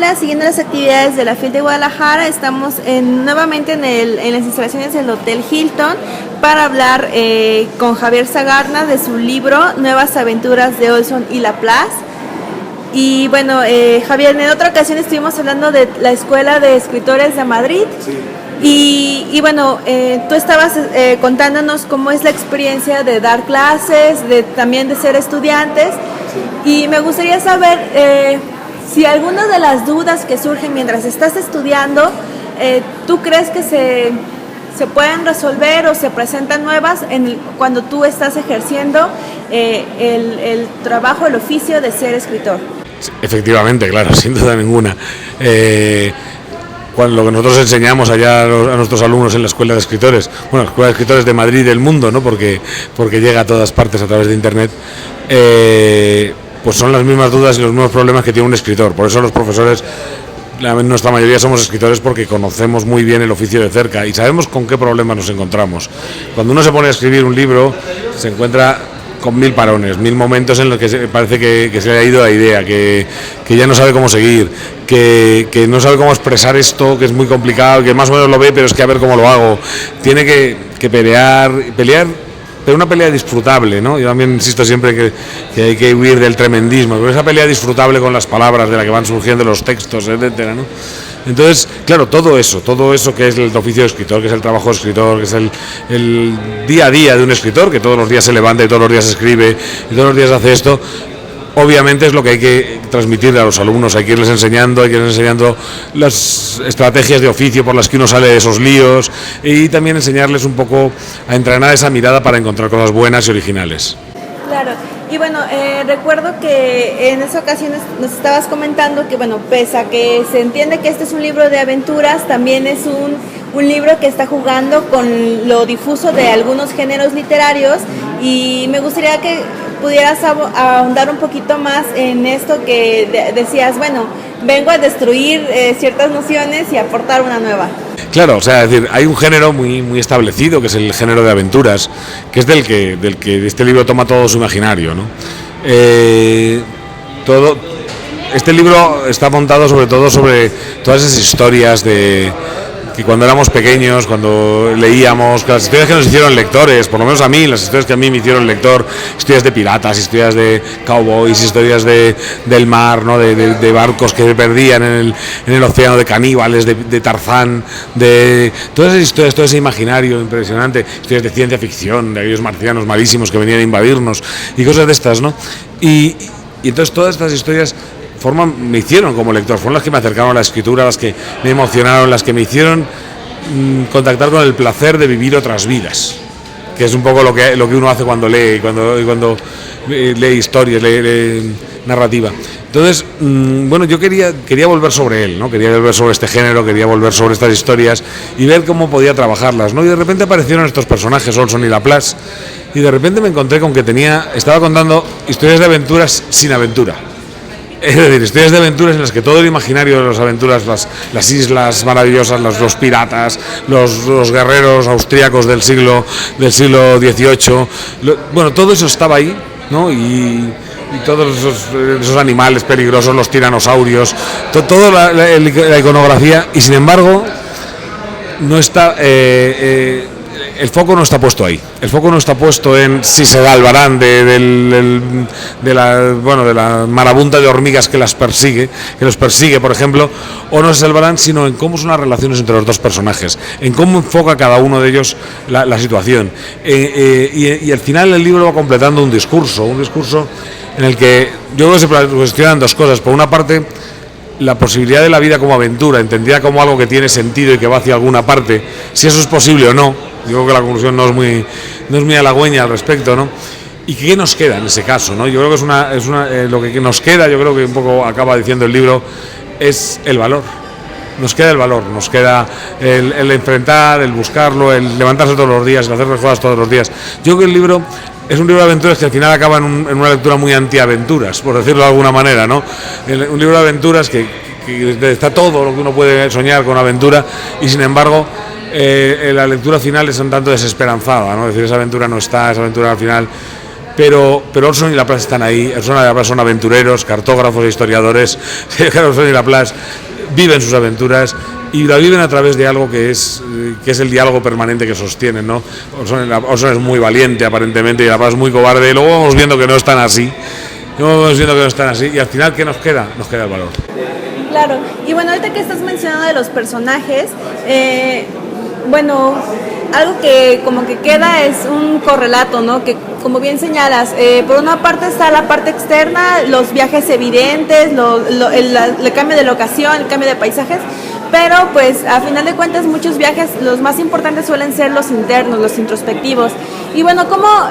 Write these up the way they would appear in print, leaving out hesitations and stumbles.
día, siguiendo las actividades de la FIL de Guadalajara, estamos nuevamente en las instalaciones del Hotel Hilton para hablar con Javier Sagarna de su libro Nuevas aventuras de Olson y Laplace. Y bueno, Javier, en otra ocasión estuvimos hablando de la Escuela de Escritores de Madrid. Sí. Y bueno, tú estabas contándonos cómo es la experiencia de dar clases, también de ser estudiantes. Sí. Y me gustaría saber si algunas de las dudas que surgen mientras estás estudiando, ¿tú crees que se pueden resolver o se presentan nuevas cuando tú estás ejerciendo el trabajo, el oficio de ser escritor? Efectivamente, claro, sin duda ninguna. Lo que nosotros enseñamos allá a nuestros alumnos en la Escuela de Escritores, bueno, la Escuela de Escritores de Madrid y del mundo, ¿no? Porque llega a todas partes a través de Internet, pues son las mismas dudas y los mismos problemas que tiene un escritor. Por eso los profesores, nuestra mayoría somos escritores porque conocemos muy bien el oficio de cerca y sabemos con qué problemas nos encontramos. Cuando uno se pone a escribir un libro, se encuentra con 1000 parones, 1000 momentos en los que parece que se le ha ido la idea, que ya no sabe cómo seguir, que no sabe cómo expresar esto, que es muy complicado, que más o menos lo ve, pero es que a ver cómo lo hago. Tiene que pelear, pero una pelea disfrutable, ¿no? Yo también insisto siempre que hay que huir del tremendismo, pero esa pelea disfrutable con las palabras de la que van surgiendo los textos, etcétera, ¿no? Entonces, claro, todo eso que es el oficio de escritor, que es el trabajo de escritor, que es el día a día de un escritor, que todos los días se levanta y todos los días escribe y todos los días hace esto, obviamente es lo que hay que transmitir a los alumnos, hay que irles enseñando las estrategias de oficio por las que uno sale de esos líos y también enseñarles un poco a entrenar esa mirada para encontrar cosas buenas y originales. Claro, y bueno, recuerdo que en esa ocasión nos estabas comentando que, bueno, pese a que se entiende que este es un libro de aventuras, también es un libro que está jugando con lo difuso de algunos géneros literarios, y me gustaría que pudieras ahondar un poquito más en esto que decías, bueno, vengo a destruir ciertas nociones y aportar una nueva. Claro, o sea, es decir, hay un género muy establecido, que es el género de aventuras, que es del que este libro toma todo su imaginario, ¿no? Este libro está montado sobre todo sobre todas esas historias que cuando éramos pequeños, cuando leíamos, las historias que nos hicieron lectores, por lo menos a mí, las historias que a mí me hicieron lector, historias de piratas, historias de cowboys, historias del mar, ¿no? de barcos que se perdían en el océano, de caníbales, de Tarzán, de todas esas historias, todo ese imaginario impresionante, historias de ciencia ficción, de aquellos marcianos malísimos que venían a invadirnos y cosas de estas, ¿no? Y entonces todas estas historias me hicieron como lector, fueron las que me acercaron a la escritura, las que me emocionaron, las que me hicieron contactar con el placer de vivir otras vidas, que es un poco lo que uno hace cuando lee, cuando lee historias, lee narrativa. Entonces, bueno, yo quería volver sobre él, ¿no? Quería volver sobre este género, quería volver sobre estas historias y ver cómo podía trabajarlas, ¿no? Y de repente aparecieron estos personajes, Olson y Laplace, y de repente me encontré con que estaba contando historias de aventuras sin aventura. Es decir, historias de aventuras en las que todo el imaginario de las aventuras, las islas maravillosas, los piratas, los guerreros austríacos del siglo XVIII, bueno, todo eso estaba ahí, ¿no? Y todos esos animales peligrosos, los tiranosaurios, toda la iconografía, y sin embargo no está el foco no está puesto ahí. El foco no está puesto en si se da Albarán de la marabunta de hormigas que los persigue, por ejemplo, o no es Albarán, sino en cómo son las relaciones entre los dos personajes, en cómo enfoca cada uno de ellos la situación. Y al final el libro va completando un discurso en el que yo creo que se cuestionan dos cosas. Por una parte, la posibilidad de la vida como aventura, entendida como algo que tiene sentido y que va hacia alguna parte, si eso es posible o no. Yo creo que la conclusión no es muy halagüeña al respecto, ¿no? ¿Y qué nos queda en ese caso, no? Yo creo que lo que nos queda, yo creo que un poco acaba diciendo el libro, es el valor. Nos queda el valor, nos queda el enfrentar, el buscarlo, el levantarse todos los días, el hacer las cosas todos los días. Yo creo que el libro es un libro de aventuras que al final acaba en una lectura muy antiaventuras, por decirlo de alguna manera, ¿no? Un libro de aventuras que está todo lo que uno puede soñar con aventura, y sin embargo la lectura final es un tanto desesperanzada, ¿no? Es decir, esa aventura no está, esa aventura al final pero Olson y Laplace están ahí. Olson y Laplace son aventureros, cartógrafos e historiadores. Olson y Laplace viven sus aventuras y la viven a través de algo que es el diálogo permanente que sostienen, ¿no? Olson es muy valiente aparentemente y Laplace es muy cobarde, y luego vamos viendo que no están así. Y al final, ¿qué nos queda? Nos queda el valor. Claro, y bueno, ahorita que estás mencionando de los personajes, bueno, algo que como que queda es un correlato, ¿no? Que como bien señalas, por una parte está la parte externa, los viajes evidentes, el cambio de locación, el cambio de paisajes, pero pues a final de cuentas muchos viajes, los más importantes suelen ser los internos, los introspectivos. Y bueno, ¿cómo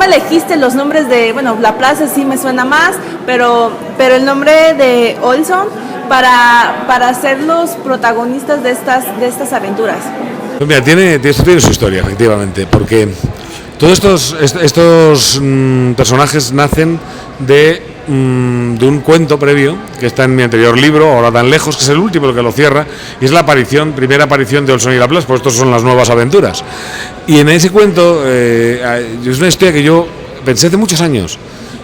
elegiste los nombres de, bueno, Laplace sí me suena más, pero el nombre de Olson para ser los protagonistas de estas aventuras? Pues mira, esto tiene su historia, efectivamente, porque todos estos personajes nacen de un cuento previo que está en mi anterior libro, Ahora tan lejos, que es el último, el que lo cierra, y es la primera aparición de Olson y Laplace, pues estos son las nuevas aventuras. Y en ese cuento es una historia que yo pensé hace muchos años,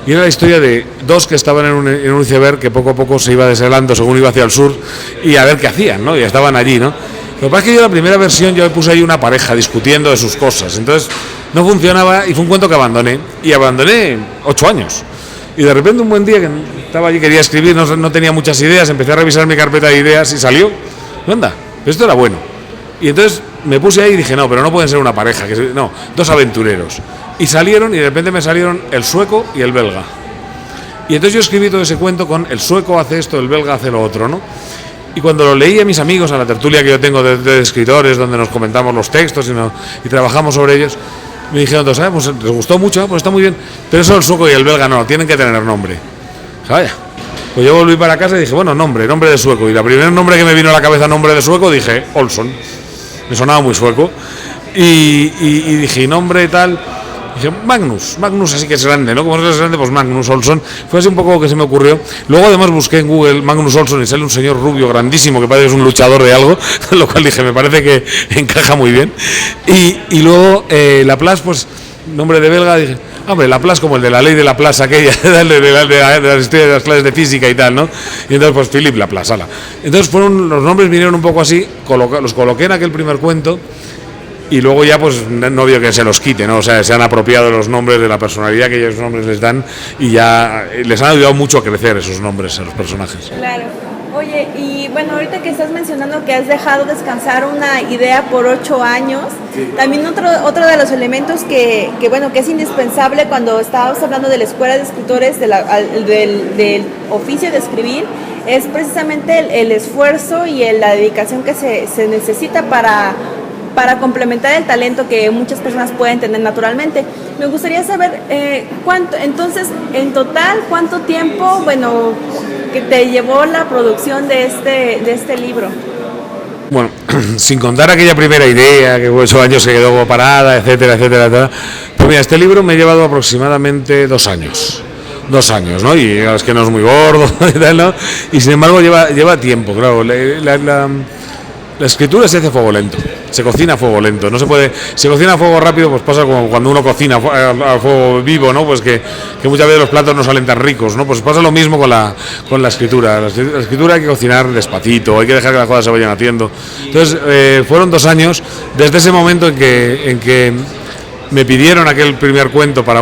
y era la historia de dos que estaban en un iceberg que poco a poco se iba deshelando según iba hacia el sur, y a ver qué hacían, ¿no? Y estaban allí, ¿no? Lo que pasa es que yo en la primera versión yo me puse ahí una pareja discutiendo de sus cosas, entonces no funcionaba y fue un cuento que abandoné, y abandoné 8 años. Y de repente un buen día que estaba allí, quería escribir, no tenía muchas ideas, empecé a revisar mi carpeta de ideas y salió, anda, esto era bueno. Y entonces me puse ahí y dije, no, pero no pueden ser una pareja, no, dos aventureros. Y salieron, y de repente me salieron el sueco y el belga. Y entonces yo escribí todo ese cuento con el sueco hace esto, el belga hace lo otro, ¿no? Y cuando lo leí a mis amigos, a la tertulia que yo tengo de escritores, donde nos comentamos los textos y trabajamos sobre ellos, me dijeron todos, pues les gustó mucho, pues está muy bien, pero eso el sueco y el belga no, tienen que tener nombre. Vaya, pues yo volví para casa y dije, bueno, nombre de sueco. Y el primer nombre que me vino a la cabeza, nombre de sueco, dije, Olson. Me sonaba muy sueco. Y dije, nombre tal, dije, Magnus así que es grande, ¿no? Como es grande, pues Magnus Olson. Fue así un poco lo que se me ocurrió. Luego además busqué en Google Magnus Olson y sale un señor rubio grandísimo que parece que es un luchador de algo, lo cual dije, me parece que encaja muy bien. Y luego Laplace, pues nombre de belga, dije, hombre, Laplace como el de la ley de Laplace aquella, de las historias de las clases de física y tal, ¿no? Y entonces pues Philippe Laplace, ala. Entonces los nombres vinieron un poco así, los coloqué en aquel primer cuento. Y luego ya pues no veo que se los quite, ¿no? O sea, se han apropiado de los nombres, de la personalidad que ellos nombres les dan, y ya les han ayudado mucho a crecer esos nombres a los personajes. Claro. Oye, y bueno, ahorita que estás mencionando que has dejado descansar una idea por 8 años, sí. También otro de los elementos que es indispensable cuando estábamos hablando de la escuela de escritores, del oficio de escribir, es precisamente el esfuerzo y la dedicación que se necesita para complementar el talento que muchas personas pueden tener naturalmente. Me gustaría saber entonces, en total, cuánto tiempo, que te llevó la producción de este libro. Bueno, sin contar aquella primera idea, que fue 8 años que quedó parada, etcétera. Pues mira, este libro me ha llevado aproximadamente 2 años. 2 años, ¿no? Y es que no es muy gordo y tal, ¿no? Y sin embargo lleva tiempo, claro. La escritura se hace a fuego lento, se cocina a fuego lento, no se puede, se cocina a fuego rápido, pues pasa como cuando uno cocina a fuego vivo, ¿no? Pues que muchas veces los platos no salen tan ricos, ¿no? Pues pasa lo mismo con la escritura. La escritura hay que cocinar despacito, hay que dejar que las cosas se vayan haciendo. Entonces, fueron 2 años desde ese momento en que me pidieron aquel primer cuento para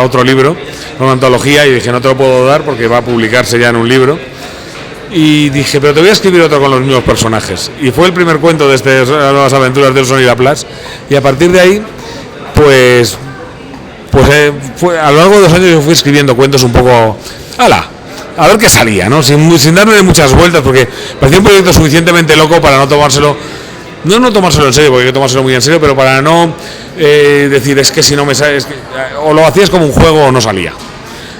otro libro, una antología, y dije, no te lo puedo dar porque va a publicarse ya en un libro. Y dije, pero te voy a escribir otro con los mismos personajes. Y fue el primer cuento de las nuevas aventuras de Olson y Laplace. Y a partir de ahí, pues a lo largo de 2 años yo fui escribiendo cuentos un poco, a ver qué salía, ¿no? Sin darle muchas vueltas, porque parecía un proyecto suficientemente loco para no tomárselo. No tomárselo en serio, porque hay que tomárselo muy en serio, pero para no decir, es que si no me sale, o lo hacías como un juego o no salía.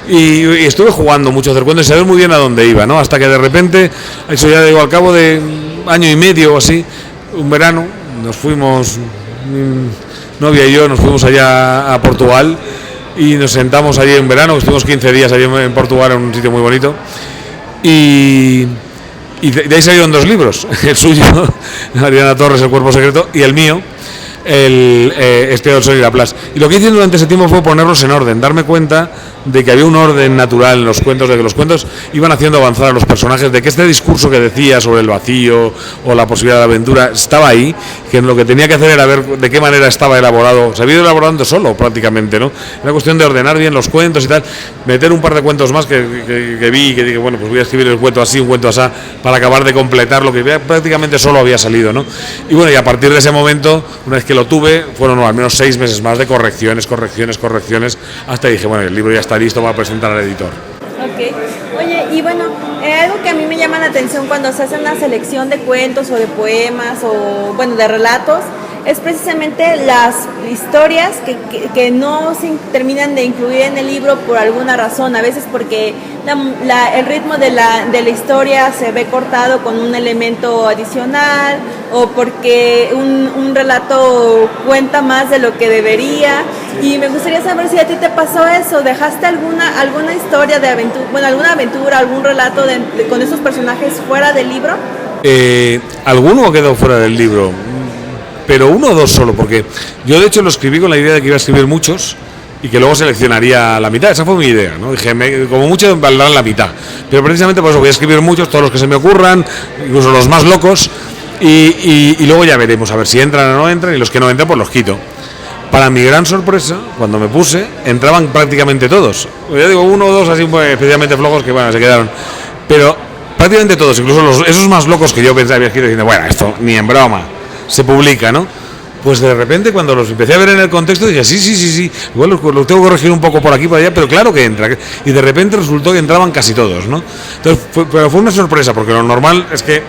Y estuve jugando mucho a hacer cuentos y saber muy bien a dónde iba, ¿no? Hasta que de repente, eso ya digo, al cabo de 1 año y medio o así, un verano, nos fuimos, mi novia y yo nos fuimos allá a Portugal y nos sentamos allí en verano, estuvimos 15 días allí en Portugal, en un sitio muy bonito, y de ahí salieron 2 libros, el suyo, Mariana Torres, El cuerpo secreto, y el mío, este Olson y Laplace. Y lo que hice durante ese tiempo fue ponerlos en orden, darme cuenta de que había un orden natural en los cuentos, de que los cuentos iban haciendo avanzar a los personajes, de que este discurso que decía sobre el vacío o la posibilidad de aventura estaba ahí, que lo que tenía que hacer era ver de qué manera estaba elaborado, se había ido elaborando solo prácticamente, ¿no? Era cuestión de ordenar bien los cuentos y tal, meter un par de cuentos más que vi y que dije, bueno, pues voy a escribir el cuento así, un cuento así, para acabar de completar lo que prácticamente solo había salido, ¿no? Y bueno, y a partir de ese momento, una vez que lo tuve, fueron al menos 6 meses más de correcciones, hasta que dije, bueno, el libro ya está listo para presentar al editor. Ok. Oye, y bueno, algo que a mí me llama la atención cuando se hace una selección de cuentos o de poemas o, bueno, de relatos, es precisamente las historias que no se terminan de incluir en el libro por alguna razón, a veces porque el ritmo de la historia se ve cortado con un elemento adicional o porque un relato cuenta más de lo que debería. Y me gustaría saber si a ti te pasó eso, ¿dejaste alguna historia de aventura, bueno, alguna aventura, algún relato con esos personajes fuera del libro? Alguno quedó fuera del libro, pero 1 o 2 solo, porque yo de hecho lo escribí con la idea de que iba a escribir muchos y que luego seleccionaría la mitad. Esa fue mi idea, ¿no? Dije, como mucho valdrán la mitad, pero precisamente por eso voy a escribir muchos, todos los que se me ocurran, incluso los más locos, y luego ya veremos a ver si entran o no entran, y los que no entran pues los quito. Para mi gran sorpresa, cuando me puse, entraban prácticamente todos. Ya digo, 1 o 2 así especialmente flojos que bueno, se quedaron, pero prácticamente todos, incluso esos más locos que yo pensaba había escrito diciendo, bueno, esto ni en broma se publica, ¿no? Pues de repente cuando los empecé a ver en el contexto dije, sí, igual los tengo que corregir un poco por aquí, por allá, pero claro que entra. Y de repente resultó que entraban casi todos, ¿no? Entonces, pero fue una sorpresa, porque lo normal es que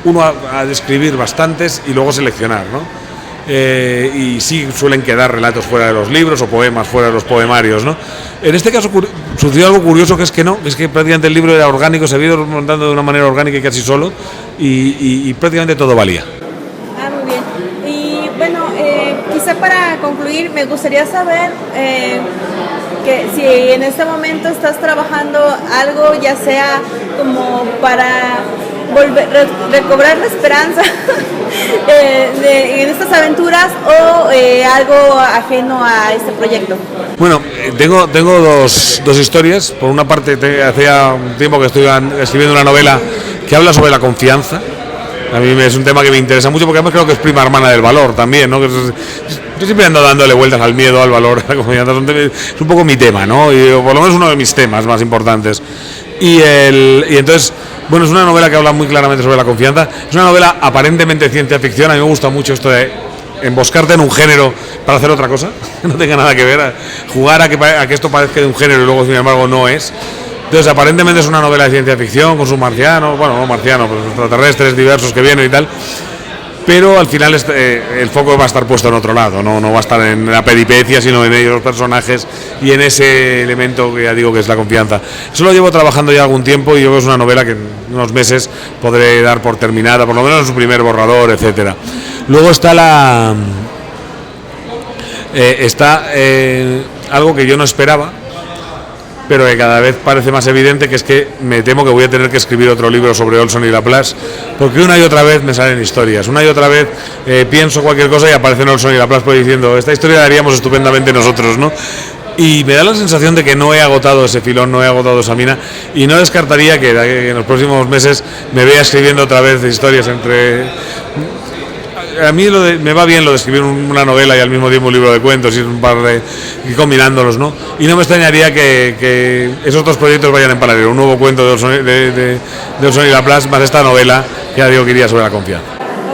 uno ha de escribir bastantes y luego seleccionar, ¿no? Y sí suelen quedar relatos fuera de los libros o poemas fuera de los poemarios, ¿no? En este caso sucedió algo curioso, que es que no, es que prácticamente el libro era orgánico, se había ido montando de una manera orgánica y casi solo, y prácticamente todo valía. Quizá para concluir, me gustaría saber que si en este momento estás trabajando algo, ya sea como para recobrar la esperanza en estas aventuras o algo ajeno a este proyecto. Bueno, tengo dos historias. Por una parte, hacía un tiempo que estoy escribiendo una novela que habla sobre la confianza. A mí es un tema que me interesa mucho porque además creo que es prima hermana del valor también, ¿no? Yo siempre ando dándole vueltas al miedo, al valor, a la confianza. Es un poco mi tema, ¿no? Y por lo menos uno de mis temas más importantes. Y entonces, bueno, es una novela que habla muy claramente sobre la confianza. Es una novela aparentemente de ciencia ficción. A mí me gusta mucho esto de emboscarte en un género para hacer otra cosa, que no tenga nada que ver, jugar a que esto parezca de un género y luego, sin embargo, no es. Entonces, aparentemente es una novela de ciencia ficción con sus marcianos, bueno, no marcianos, pues extraterrestres diversos que vienen y tal, pero al final el foco va a estar puesto en otro lado, no va a estar en la peripecia, sino en ellos, los personajes, y en ese elemento que ya digo que es la confianza. Eso lo llevo trabajando ya algún tiempo y yo creo que es una novela que en unos meses podré dar por terminada, por lo menos en su primer borrador, etcétera. Luego está algo que yo no esperaba, pero que cada vez parece más evidente, que es que me temo que voy a tener que escribir otro libro sobre Olson y Laplace, porque una y otra vez me salen historias, una y otra vez pienso cualquier cosa y aparecen Olson y Laplace pues diciendo, esta historia la haríamos estupendamente nosotros, ¿no? Y me da la sensación de que no he agotado ese filón, no he agotado esa mina, y no descartaría que en los próximos meses me vea escribiendo otra vez historias entre... A mí me va bien lo de escribir una novela y al mismo tiempo un libro de cuentos y combinándolos, ¿no? Y no me extrañaría que esos dos proyectos vayan en paralelo, un nuevo cuento de Olson y Laplace más esta novela que ya digo que iría sobre la confianza.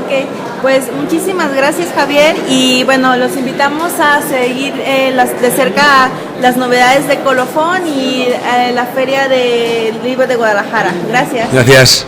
Ok, pues muchísimas gracias, Javier, y bueno, los invitamos a seguir de cerca las novedades de Colofón y la Feria del Libro de Guadalajara. Gracias. Gracias.